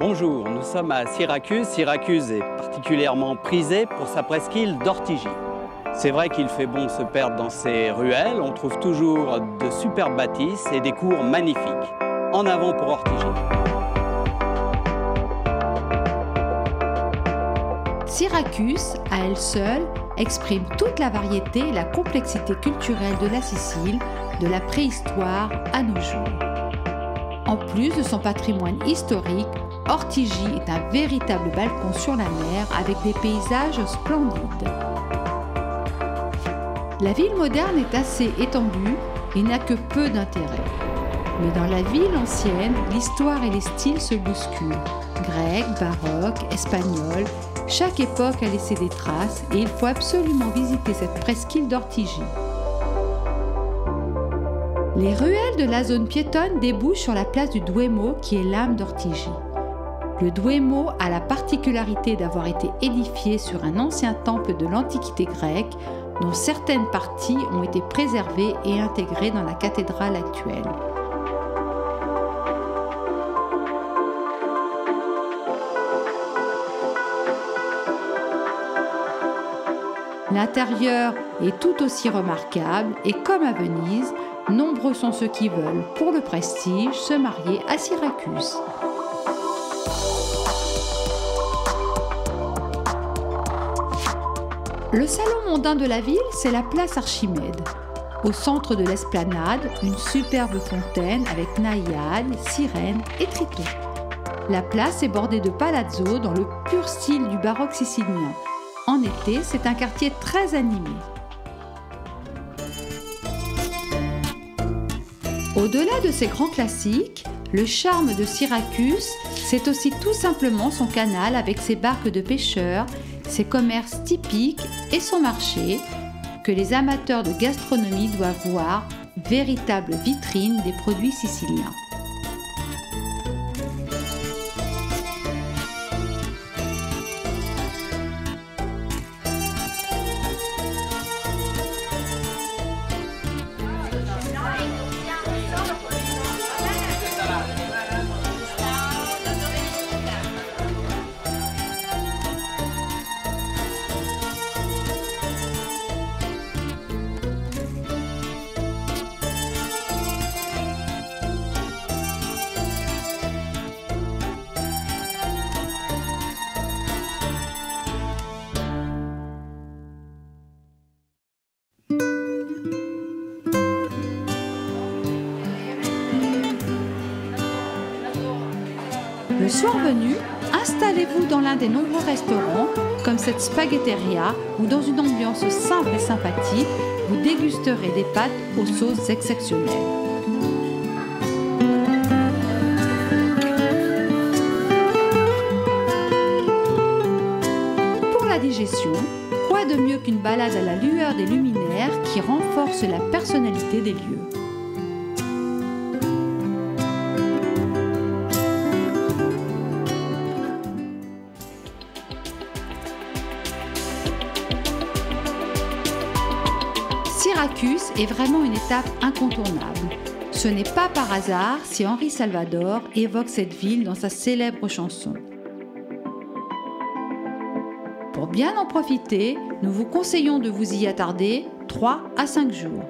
Bonjour, nous sommes à Syracuse. Syracuse est particulièrement prisée pour sa presqu'île d'Ortigie. C'est vrai qu'il fait bon se perdre dans ces ruelles, on trouve toujours de superbes bâtisses et des cours magnifiques. En avant pour Ortigie. Syracuse, à elle seule, exprime toute la variété et la complexité culturelle de la Sicile, de la préhistoire à nos jours. En plus de son patrimoine historique, Ortigie est un véritable balcon sur la mer avec des paysages splendides. La ville moderne est assez étendue et n'a que peu d'intérêt. Mais dans la ville ancienne, l'histoire et les styles se bousculent. Grec, baroque, espagnol, chaque époque a laissé des traces et il faut absolument visiter cette presqu'île d'Ortigie. Les ruelles de la zone piétonne débouchent sur la place du Duomo qui est l'âme d'Ortigie. Le Duomo a la particularité d'avoir été édifié sur un ancien temple de l'Antiquité grecque dont certaines parties ont été préservées et intégrées dans la cathédrale actuelle. L'intérieur est tout aussi remarquable et comme à Venise, nombreux sont ceux qui veulent, pour le prestige, se marier à Syracuse. Le salon mondain de la ville, c'est la place Archimède. Au centre de l'esplanade, une superbe fontaine avec naïades, sirènes et tritons. La place est bordée de palazzo dans le pur style du baroque sicilien. En été, c'est un quartier très animé. Au-delà de ces grands classiques, le charme de Syracuse, c'est aussi tout simplement son canal avec ses barques de pêcheurs, ses commerces typiques et son marché, que les amateurs de gastronomie doivent voir, véritable vitrine des produits siciliens. Le soir venu, installez-vous dans l'un des nombreux restaurants, comme cette spaghetteria, où dans une ambiance simple et sympathique, vous dégusterez des pâtes aux sauces exceptionnelles. Pour la digestion, quoi de mieux qu'une balade à la lueur des luminaires qui renforce la personnalité des lieux. Syracuse est vraiment une étape incontournable. Ce n'est pas par hasard si Henri Salvador évoque cette ville dans sa célèbre chanson. Pour bien en profiter, nous vous conseillons de vous y attarder 3 à 5 jours.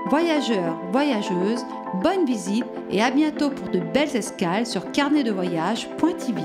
Voyageurs, voyageuses, bonne visite et à bientôt pour de belles escales sur carnetdevoyage.tv.